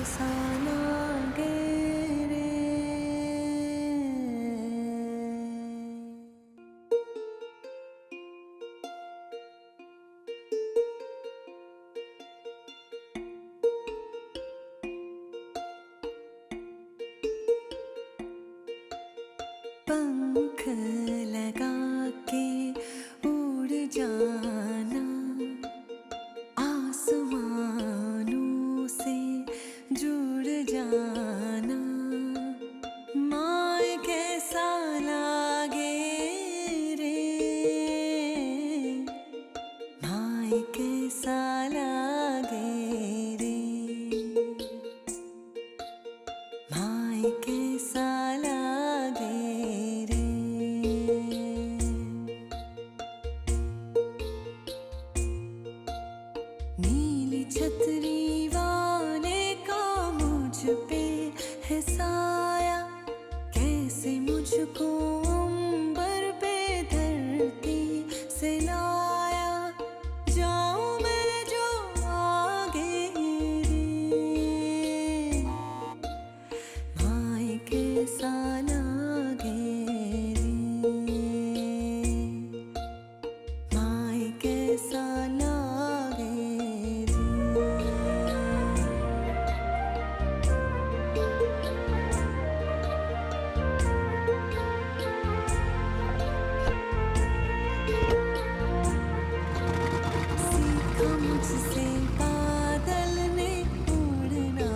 कैसा लागे रे। पंख लगा के उड़ जाना, आसमानों से जुड़ जाना, माए कैसा लागे रे, माए कैसा लागे रे, माए कैसा लागे रे। नीली छतरी वाले का मुझ पे है साया, कैसे मुझको अंबर पे धरती से लाया, जाऊं मैं जो आगे रे, माए कैसा लागे रे, माए कैसा लागे रे। सीखा मुझसे बादल ने उड़ना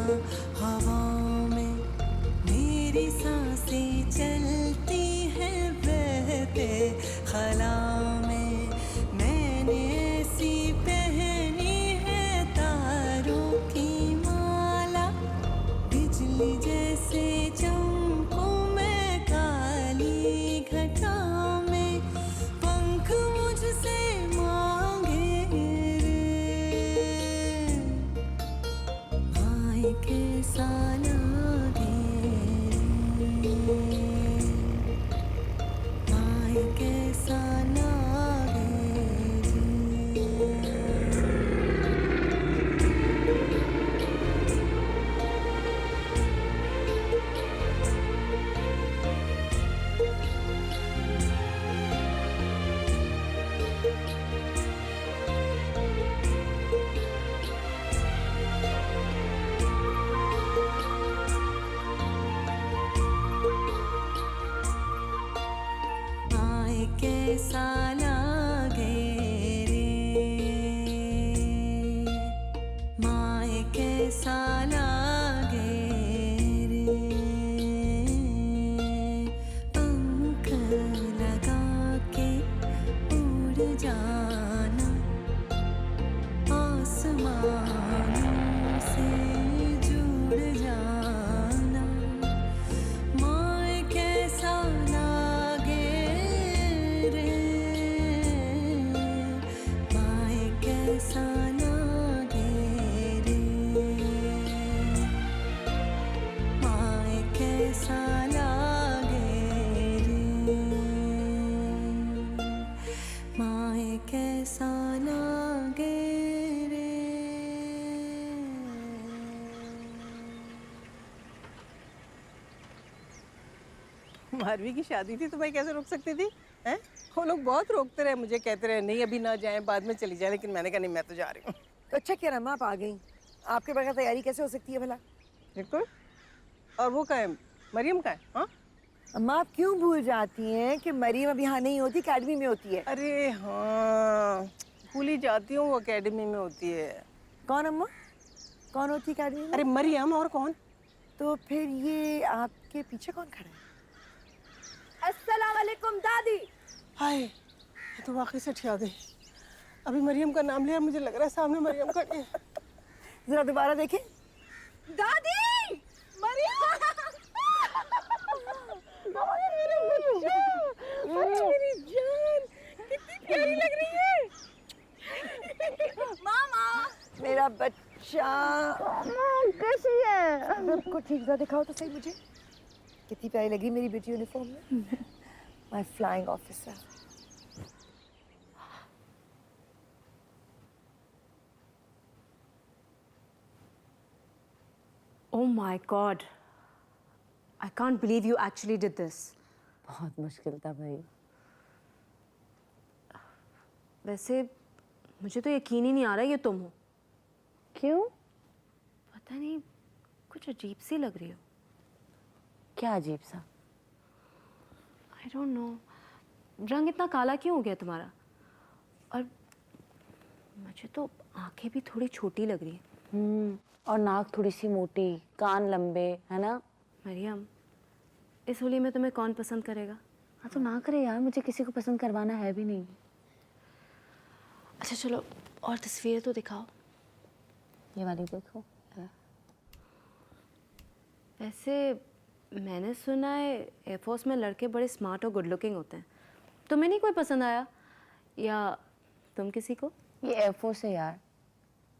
हवा में, मेरी सांसें चलती हैं बहते खला में, मैंने ऐसी पहनी है तारों की माला, बिजली जैसे चमकूं मैं काली घटा में, पंख मुझसे मांगे रे, माए कैसा लागे रे, माए कैसा लागे रे। माए कैसा लागे रे, माए कैसा लागे रे, पंख लगा के उड़ जाना, आसमानों से जुड़ जाना, माए कैसा लागे रे, माए कैसा लागे रे, माए कैसा लागे रे, माए कैसा लागे रे। मारवी की शादी थी तो भाई कैसे रोक सकती थी हैं? वो लोग बहुत रोकते रहे, मुझे कहते रहे नहीं अभी ना जाएं, बाद में चली जाए, लेकिन मैंने कहा नहीं मैं तो जा रही हूँ। तो अच्छा किया रमा, आप आ गई। आपके बगैर तैयारी कैसे हो सकती है भला? बिल्कुल। और वो का है, मरियम का है? हाँ अम्मा आप क्यों भूल जाती हैं कि मरियम अब यहाँ नहीं होती, अकेडमी में होती है। अरे हाँ, भूल ही जाती हूँ, वो अकेडमी में होती है। कौन अम्मा, कौन होती है अकेडमी में? अरे मरियम, और कौन? तो फिर ये आपके पीछे कौन खड़ा है? अस्सलाम वालेकुम दादी। हाय, ये तो वाकई से ठिया गई। अभी मरियम का नाम लिया, मुझे लग रहा है सामने मरियम खड़ी है। जरा दोबारा देखें। दादी मरियम मेरी जान कितनी प्यारी लग रही है। मामा मेरा बच्चा कैसी है? सबको ठीक सा दिखाओ तो सही मुझे, कितनी प्यारी लगी मेरी बेटी यूनिफॉर्म में। My flying officer. Oh my God. I can't believe you actually did this. बहुत मुश्किल था भाई। वैसे मुझे तो यकीन ही नहीं आ रहा ये तुम हो। क्यों? पता नहीं, कुछ अजीब सी लग रही हो। क्या अजीब सा? I don't know. रंग इतना काला क्यों हो गया तुम्हारा? और मुझे तो आंखें भी थोड़ी छोटी लग रही हैं। और नाक थोड़ी सी मोटी, कान लंबे, है ना? मरियम, इस होली में तुम्हें कौन पसंद करेगा? हाँ तो ना करे यार, मुझे किसी को पसंद करवाना है भी नहीं। अच्छा चलो, और तस्वीरें तो दिखाओ। ये वाली देखो। वैसे मैंने सुना है एयरफोर्स में लड़के बड़े स्मार्ट और गुड लुकिंग होते हैं। तुम्हें नहीं कोई पसंद आया? या तुम किसी को? ये एयरफोर्स है यार,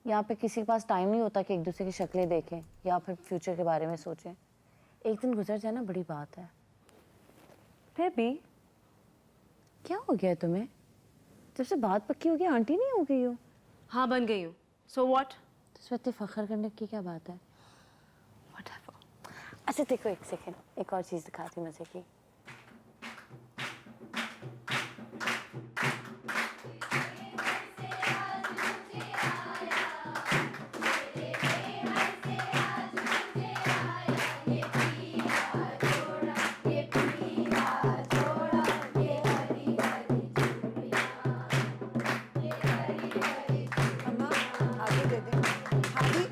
यहाँ पे किसी के पास टाइम नहीं होता कि एक दूसरे की शक्लें देखें या फिर फ्यूचर के बारे में सोचें। एक दिन गुजर जाए ना, बड़ी बात है। फिर भी क्या हो गया तुम्हें? जब से बात पक्की हो गई, आंटी नहीं हो गई हो? हाँ बन गई हूँ। So what? तो इस वक्त फख्र करने की क्या बात है? Whatever. अच्छा देखो, एक सेकेंड, एक और चीज़ दिखाती हूँ मजे की। अम्मा आगे दे दे। आगे।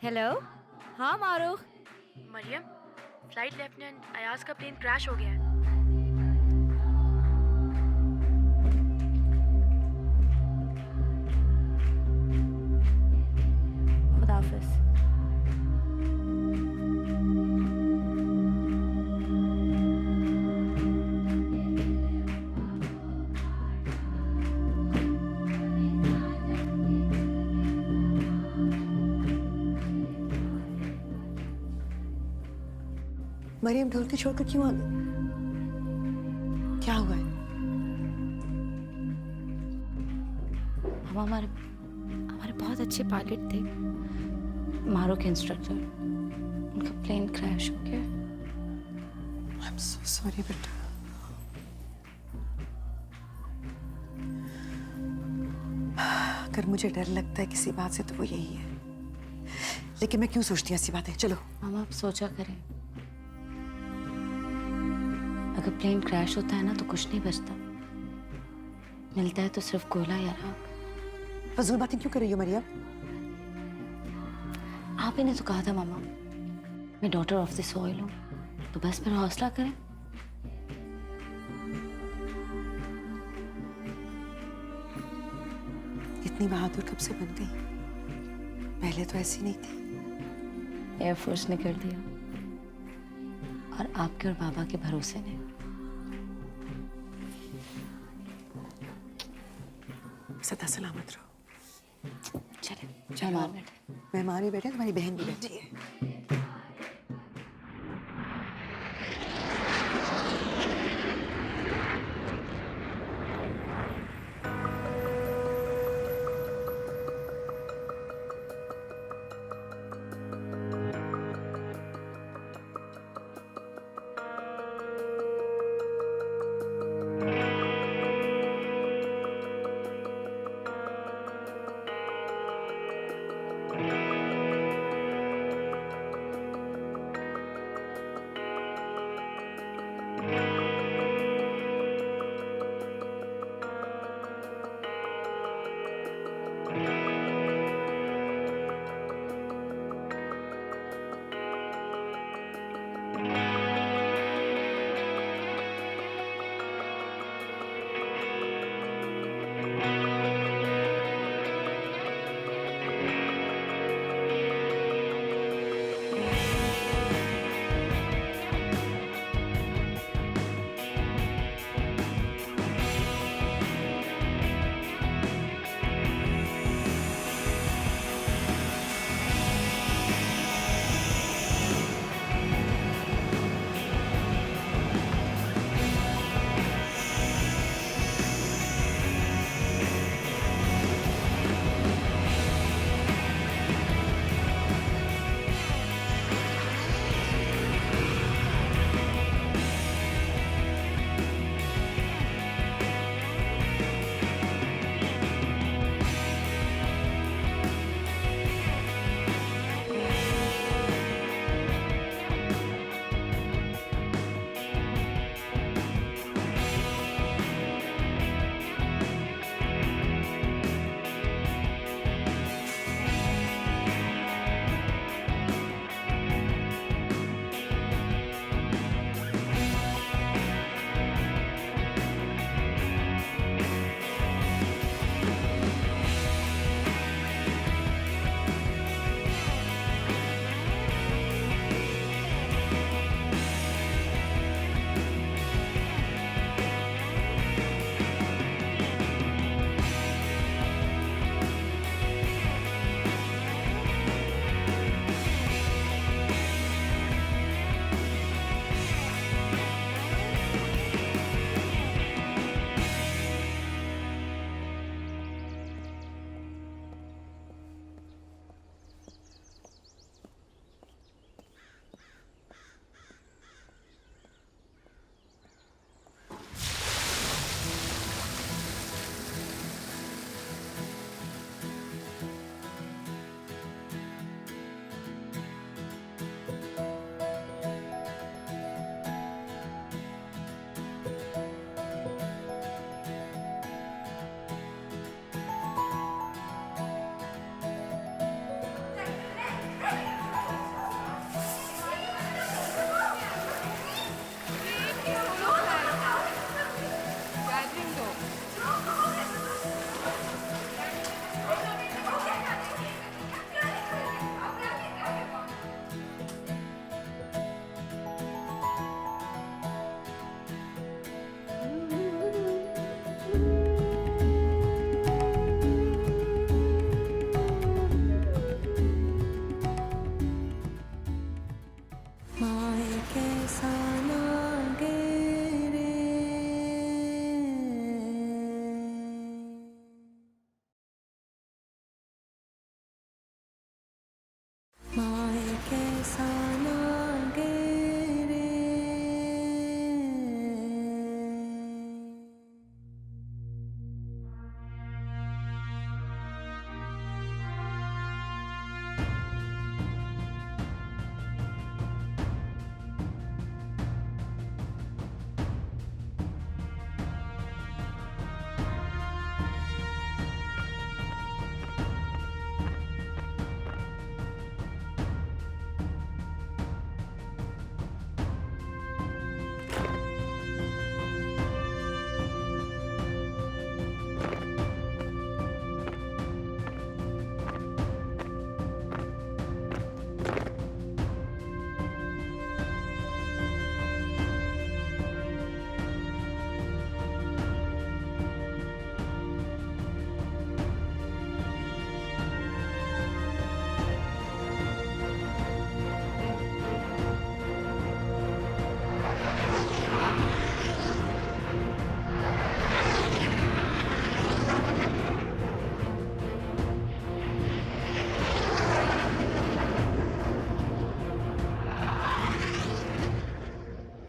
हेलो। हाँ मारूख। मरियम, फ्लाइट लेफ्टिनेंट अयाज का प्लेन क्रैश हो गया है। खुदाफिज। मरियम ढोलकी छोड़कर क्यों आ गई? क्या हुआ है? हम हमारे बहुत अच्छे पायलट थे, मारूख इंस्ट्रक्टर। उनका प्लेन क्रैश हो गया। I'm so sorry बेटा। अगर मुझे डर लगता है किसी बात से तो वो यही है, लेकिन मैं क्यों सोचती हूँ ऐसी बातें? चलो। मामा आप सोचा करें, अगर प्लेन क्रैश होता है ना तो कुछ नहीं बचता, मिलता है तो सिर्फ कोयला या राख। फजूल बातें क्यों कर रही हो मरियम? आप ही ने तो कहा था मामा, मैं डॉटर ऑफ द सॉइल हूँ, तो बस फिर हौसला करें। इतनी बहादुर कब से बन गई? पहले तो ऐसी नहीं थी। एयरफोर्स ने कर दिया, और आपके और बाबा के भरोसे ने। सदा सलामत रहो। चले चलो। मेहमान बैठे। मेहमान भी बैठे, तुम्हारी बहन भी बैठी है।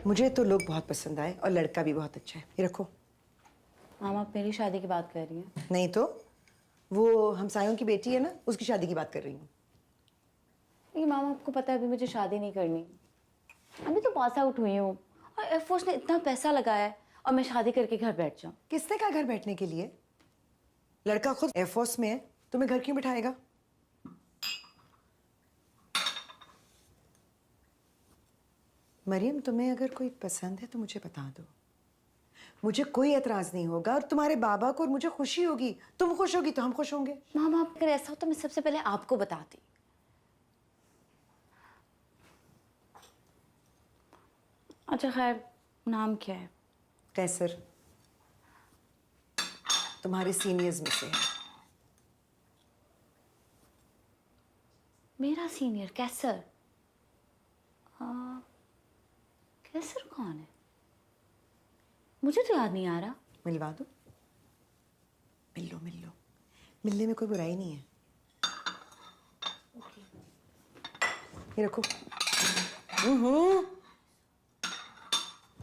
मुझे तो लोग बहुत पसंद आए और लड़का भी बहुत अच्छा है। ये रखो। मामा आप मेरी शादी की बात कर रही हैं? नहीं तो, वो हमसायों की बेटी है ना, उसकी शादी की बात कर रही हूँ। नहीं मामा, आपको पता है अभी मुझे शादी नहीं करनी। अभी तो पास आउट हुई हूँ और एयरफोर्स ने इतना पैसा लगाया है और मैं शादी करके घर बैठ जाऊँ। किसने कहा घर बैठने के लिए? लड़का खुद एयरफोर्स में है, तुम्हें घर क्यों बिठाएगा? मरियम, तुम्हें अगर कोई पसंद है तो मुझे बता दो, मुझे कोई एतराज नहीं होगा और तुम्हारे बाबा को और मुझे खुशी होगी। तुम खुश होगी तो हम खुश होंगे। मामा अगर ऐसा हो तो मैं सबसे पहले आपको बताती। अच्छा खैर, नाम क्या है? कैसर, तुम्हारे सीनियर्स में से है। मेरा सीनियर कैसर? कैसर कौन है? मुझे तो याद नहीं आ रहा। मिलवा दो। मिल लो, मिलने में कोई बुराई नहीं है। ये रखो।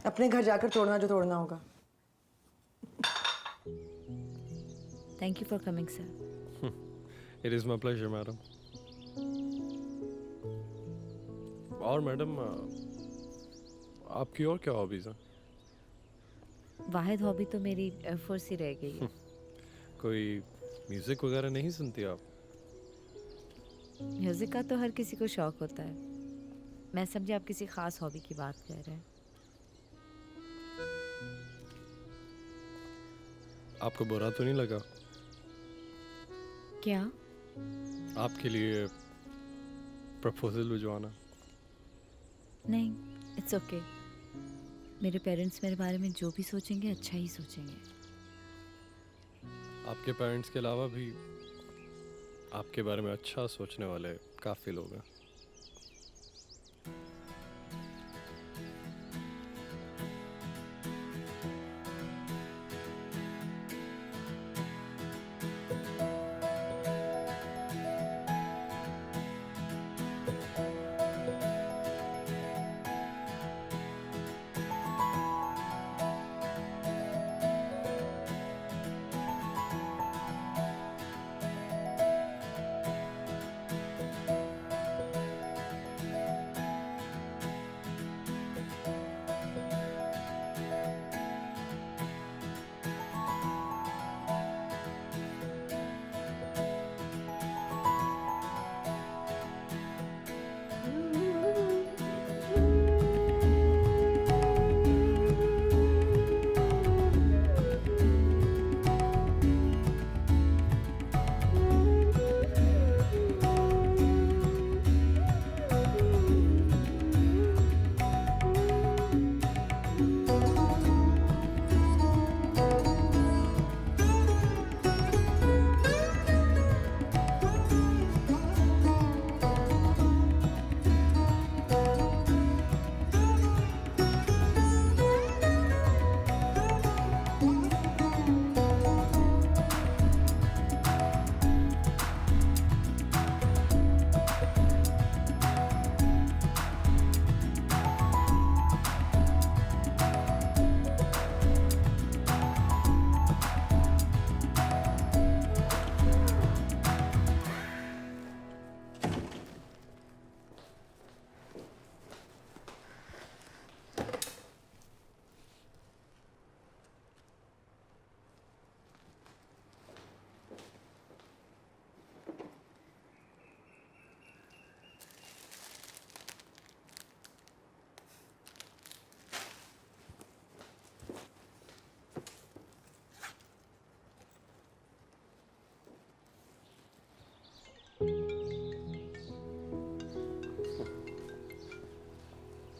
अपने घर जाकर तोड़ना जो तोड़ना होगा। Thank you for coming, sir. It is my pleasure, madam. और मैडम, आपकी और क्या हॉबीज हैं? वाहिद हॉबी तो मेरी एयरफोर्स ही रह गई है। कोई म्यूजिक वगैरह नहीं सुनती आप? म्यूजिक का तो हर किसी को शौक होता है। मैं समझी आप किसी खास हॉबी की बात कर रहे हैं। आपको बुरा तो नहीं लगा क्या? आपके लिए प्रपोजल भिजवाना? नहीं, इट्स ओके। मेरे पेरेंट्स मेरे बारे में जो भी सोचेंगे अच्छा ही सोचेंगे। आपके पेरेंट्स के अलावा भी आपके बारे में अच्छा सोचने वाले काफ़ी लोग हैं।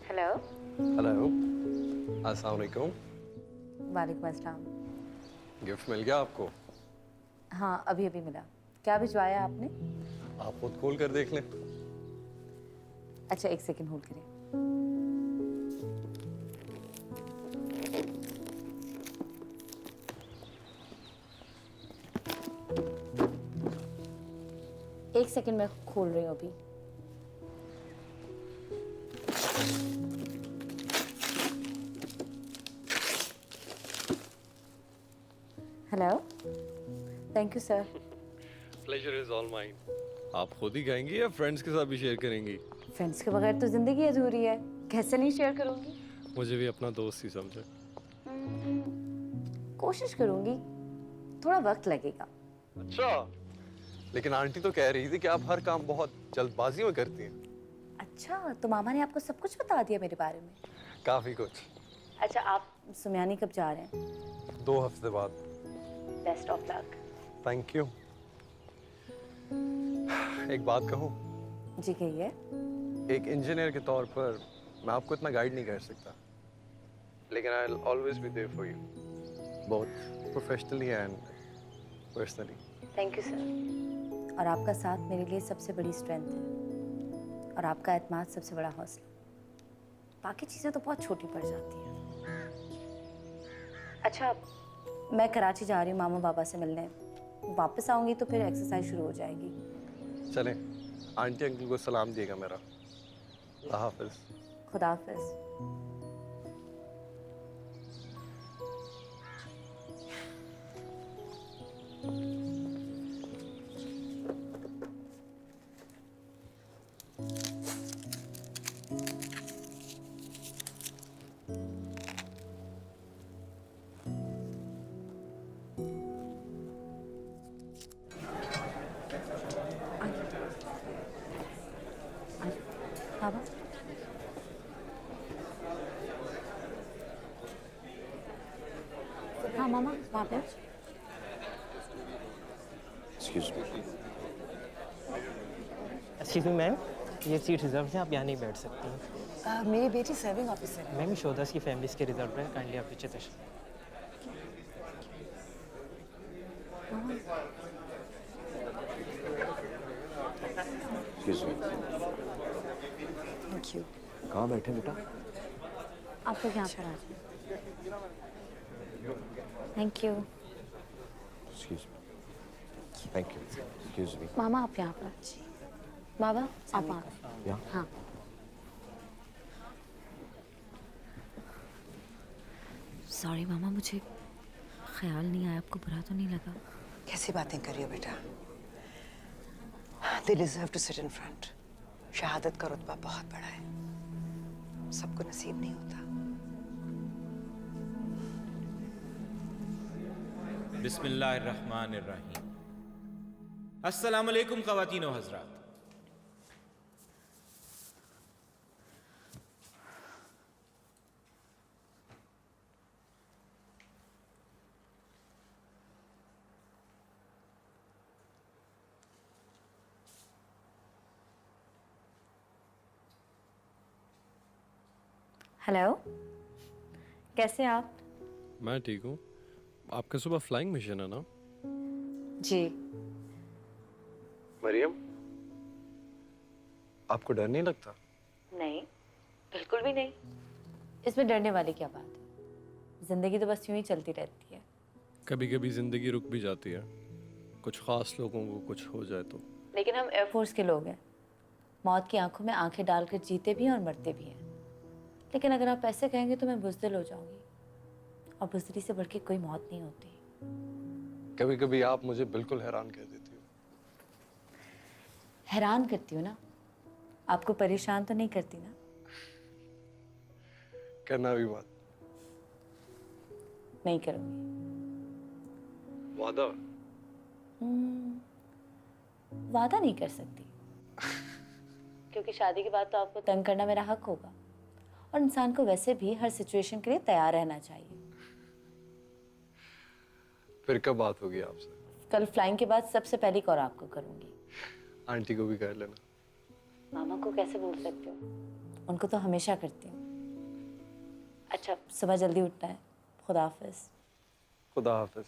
हेलो। हेलो, अस्सलाम वालेकुम। वालेकुम अस्सलाम। गिफ्ट मिल गया आपको? हाँ अभी अभी मिला। क्या भिजवाया आपने? आप खुद खोल कर देख लें। अच्छा एक सेकंड होल्ड करें। एक सेकंड मैं खोल रही हूँ अभी। Thank you sir. Pleasure is all mine. आप खुद ही खाएंगी या फ्रेंड्स के साथ भी शेयर करेंगी? फ्रेंड्स के बगैर तो जिंदगी अधूरी है, कैसे नहीं शेयर करूंगी। मुझे भी अपना दोस्त ही समझे। कोशिश करूंगी, थोड़ा वक्त लगेगा। अच्छा, लेकिन आंटी तो कह रही थी कि आप हर काम बहुत जल्दबाजी में करती हैं। अच्छा, तो मामा ने आपको सब कुछ बता दिया मेरे बारे में? काफी कुछ। अच्छा, आप सुमयानी कब जा रहे हैं? 2 हफ्ते बाद। Best of luck. Thank you. एक बात कहूँ? जी कहिए। एक इंजीनियर के तौर पर मैं आपको इतना गाइड नहीं कर सकता, लेकिन I will always be there for you, both professionally and personally. Thank you sir. और आपका साथ मेरे लिए सबसे बड़ी स्ट्रेंथ है और आपका एतमाद सबसे बड़ा हौसला। बाकी चीज़ें तो बहुत छोटी पड़ जाती हैं। अच्छा, मैं कराची जा रही हूँ मामा बाबा से मिलने। वापस आऊँगी तो फिर एक्सरसाइज शुरू हो जाएगी। चलें, आंटी अंकल को सलाम दिएगा मेरा। अल्लाह हाफिज। खुदा हाफिज। बाबा, हाँ मामा, वहाँ पे। एक्सक्यूज मी मैम, ये सीट रिजर्व है, आप यहाँ नहीं बैठ सकती हैं। मेरी बेटी सर्विंग ऑफिसर है। मैम ये शोदास की फैमिलीज के रिजर्व है, काइंडली आप पीछे तशरीफ। Thank you. कहाँ बैठे बेटा? आप लोग यहाँ पर आ जाए। Thank you. Excuse me. Thank you. Excuse me. मामा आप यहाँ पर। बाबा आप वहाँ। यहाँ? हाँ। सॉरी मामा, मुझे ख्याल नहीं आया। आपको बुरा तो नहीं लगा? कैसी बातें कर रही हो बेटा? They deserve to sit in front. शहादत का रुतबा बहुत बड़ा है, सबको नसीब नहीं होता। बिस्मिल्लाहिर्रहमानिर्रहीम। अस्सलाम वालेकुम ख़वातीन व हज़रात। हेलो, कैसे आप? मैं ठीक हूँ। आपका सुबह फ्लाइंग मिशन है ना? जी। मरियम, आपको डर नहीं लगता? नहीं, बिल्कुल भी नहीं। इसमें डरने वाली क्या बात है? जिंदगी तो बस यूं ही चलती रहती है। कभी कभी जिंदगी रुक भी जाती है, कुछ खास लोगों को कुछ हो जाए तो। लेकिन हम एयरफोर्स के लोग हैं, मौत की आंखों में आंखें डालकर जीते भी हैं और मरते भी हैं। लेकिन अगर आप ऐसे कहेंगे तो मैं बुज़दिल हो जाऊंगी, और बुज़दिली से बढ़ के कोई मौत नहीं होती। कभी कभी आप मुझे बिल्कुल हैरान कर देती हो। हैरान करती हूँ ना, आपको परेशान तो नहीं करती ना? करना भी मत। नहीं करूँगी। वादा? वादा नहीं कर सकती क्योंकि शादी के बाद तो आपको तंग करना मेरा हक होगा, और इंसान को वैसे भी हर सिचुएशन के लिए तैयार रहना चाहिए। फिर कब बात होगी आपसे? कल फ्लाइंग के बाद सबसे पहली कॉल आपको करूंगी। आंटी को भी कर लेना। मामा को कैसे भूल सकती हूँ, उनको तो हमेशा करती हूँ। अच्छा, सुबह जल्दी उठना है। खुदा हाफिज। खुदा हाफिज।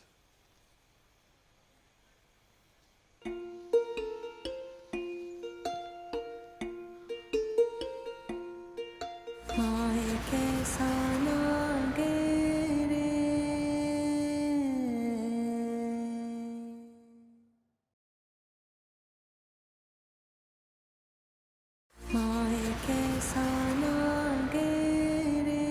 माए कैसा लागे रे, माए कैसा लागे रे,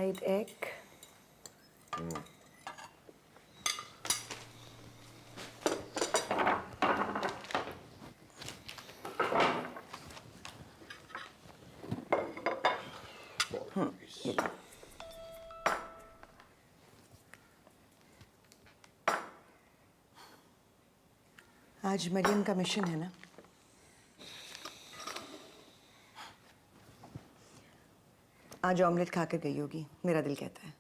white egg. आज मरियम का मिशन है ना? आज ऑमलेट खाकर गई होगी, मेरा दिल कहता है।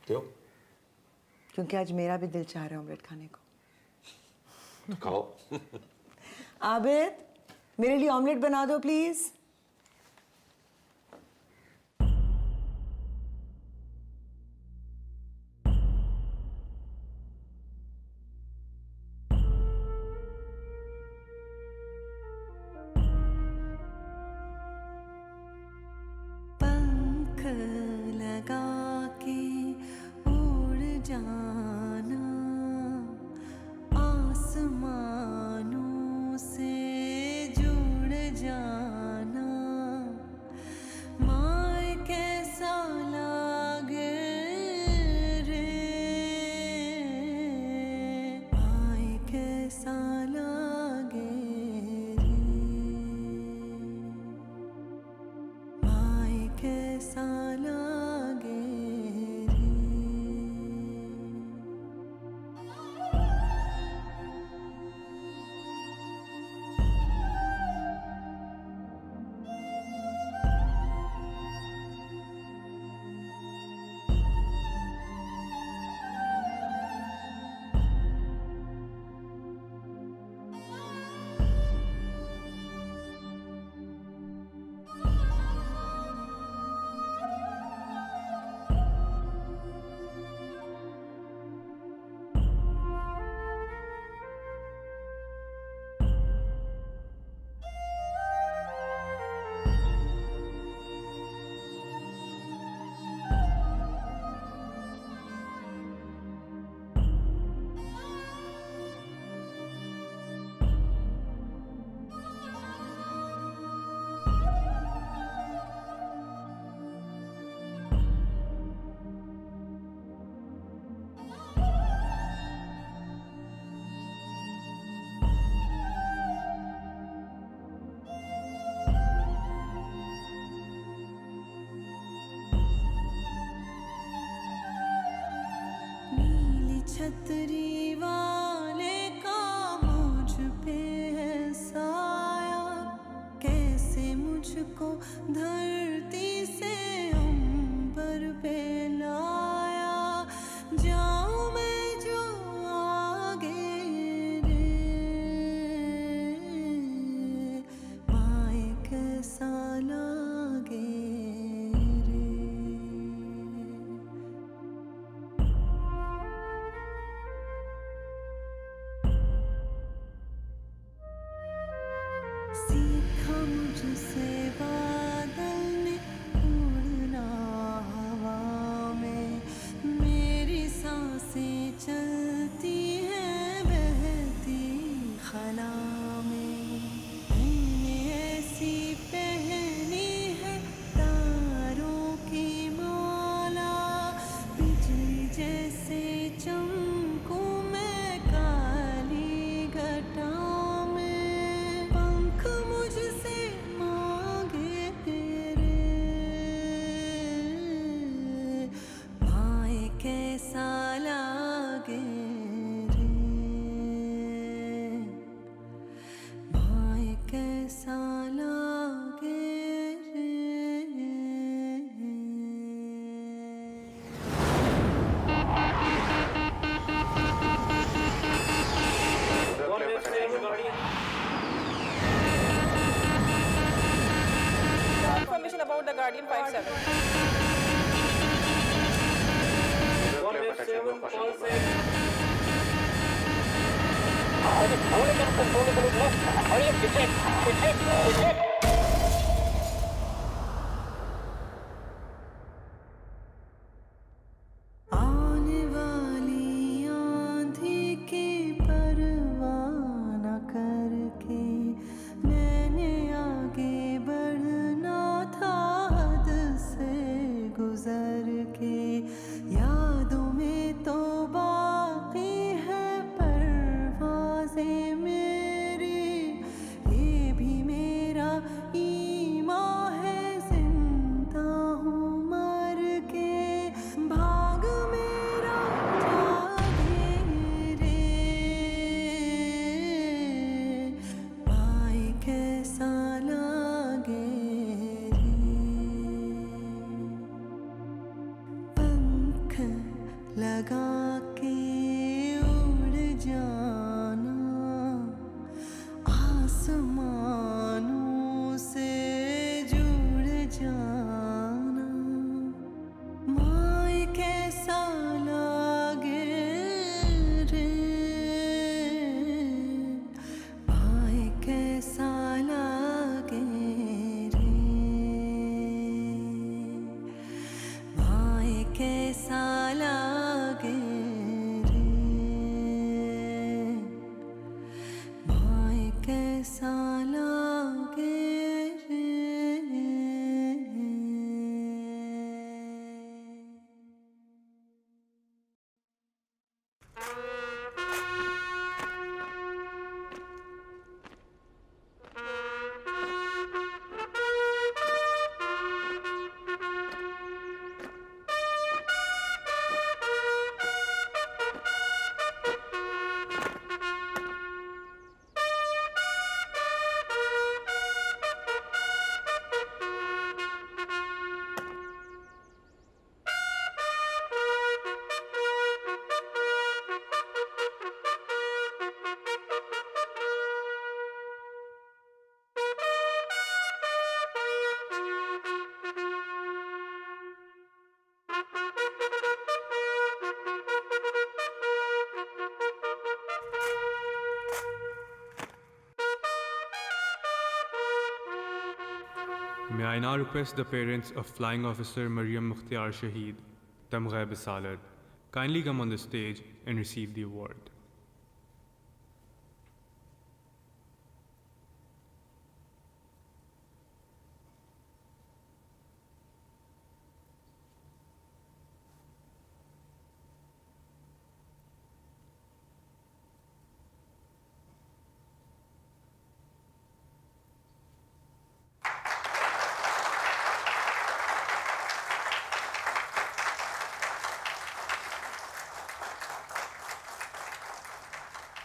क्यों? क्योंकि आज मेरा भी दिल चाह रहा है ऑमलेट खाने को। खाओ। आबिद, मेरे लिए ऑमलेट बना दो प्लीज। पंख लगा के उड़ जाना, आसमानों से जुड़ जाना, माए कैसा लागे रे, माए कैसा लागे रे, माए कैसा लागे रे। नीली छतरी वाले का मुझ पे है साया, कैसे मुझको धरती से अंबर पे लाया, जाऊं मैं जो आगे रे, माए कैसा लागे रे। सीखा मुझसे बादल ने उड़ना हवा में, मेरी सांसें चलती हैं बहती खला में, मैंने ऐसी पहनी है तारों की माला, बिजली जैसे चमकूं मैं काली घटा में, पंख मुझसे मांगे रे, माए कैसा लागे रे, माए कैसा लागे रे। Information about the Guardian 57. आने वाली आंधी की परवाह न करके मैंने आगे बढ़ना था, हद से गुजर करके, यादों में तो बाकी है परवाज़ें मेरी, ये भी मेरा ईमान है, जिंदा हूँ मर के, भाग मेरा जागे रे, पाए कैसा लागे रे, पंख लगा के उड़ जाना, आसमानों से जुड़ जाना, माए कैसा लागे रे, माए कैसा लागे रे, माए कैसा लागे रे, माए कैसा लागे रे। May I now request the parents of Flying Officer Maryam Mukhtiar Shaheed, Tamgha Bisalat, kindly come on the stage and receive the award.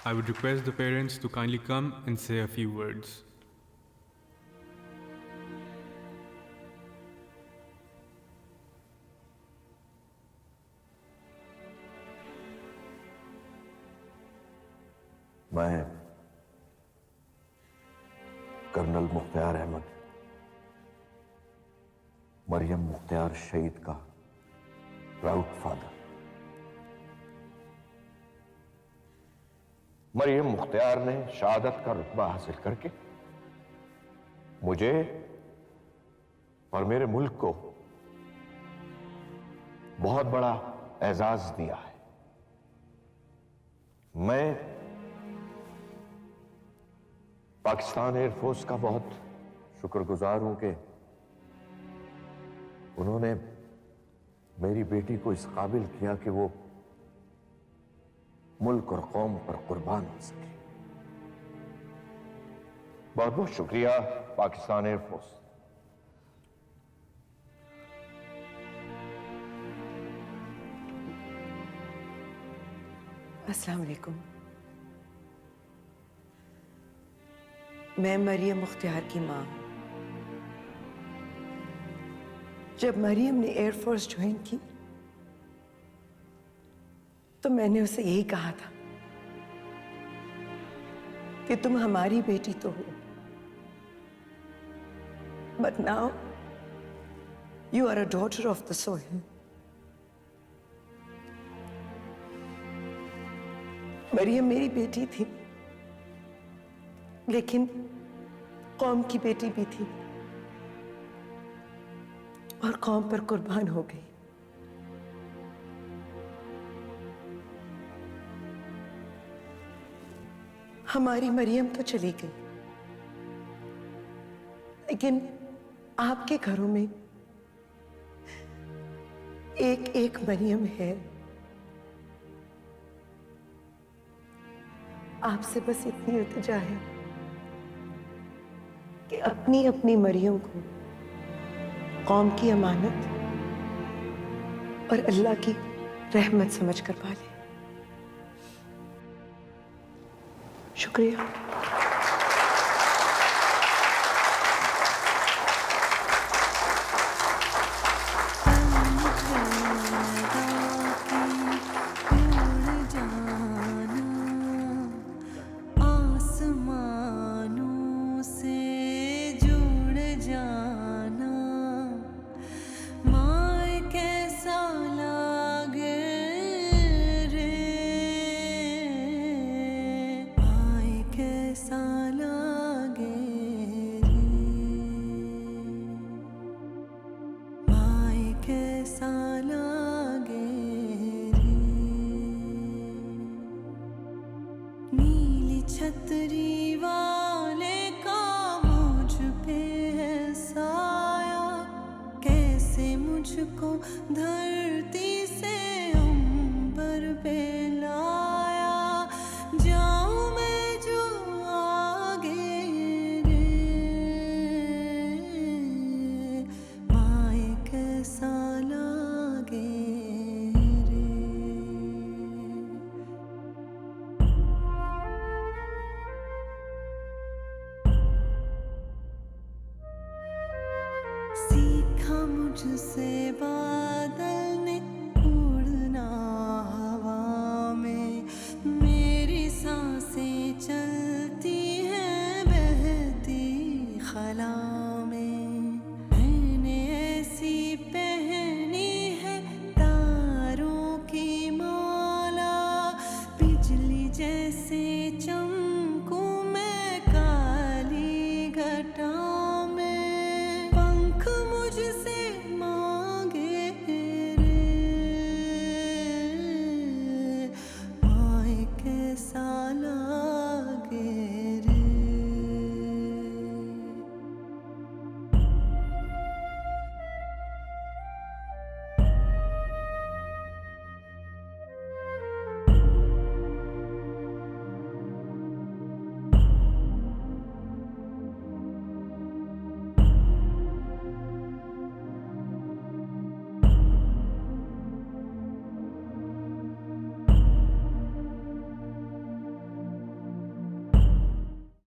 I would request the parents to kindly come and say a few words. मैं colonel Mukhtiar Ahmad, Maryam Mukhtiar शहीद का proud father. Maryam Mukhtiar ने शहादत का रुतबा हासिल करके मुझे और मेरे मुल्क को बहुत बड़ा एजाज दिया है। मैं पाकिस्तान एयरफोर्स का बहुत शुक्रगुजार हूं कि उन्होंने मेरी बेटी को इस काबिल किया कि वो मुल्क और कौम पर कुर्बान हो सके। बहुत बहुत शुक्रिया पाकिस्तान एयरफोर्स। अस्सलाम वालेकुम। मैं मरियम मुख्तियार की माँ हूँ। जब मरियम ने एयरफोर्स ज्वाइन की तो मैंने उसे यही कहा था कि तुम हमारी बेटी तो हो, but now you are a daughter of the soil. Mariam मेरी बेटी थी, लेकिन कौम की बेटी भी थी और कौम पर कुर्बान हो गई। हमारी मरियम तो चली गई, लेकिन आपके घरों में एक एक मरियम है। आपसे बस इतनी इल्तिजा है कि अपनी अपनी मरियम को कौम की अमानत और अल्लाह की रहमत समझ कर पाले। शुक्रिया।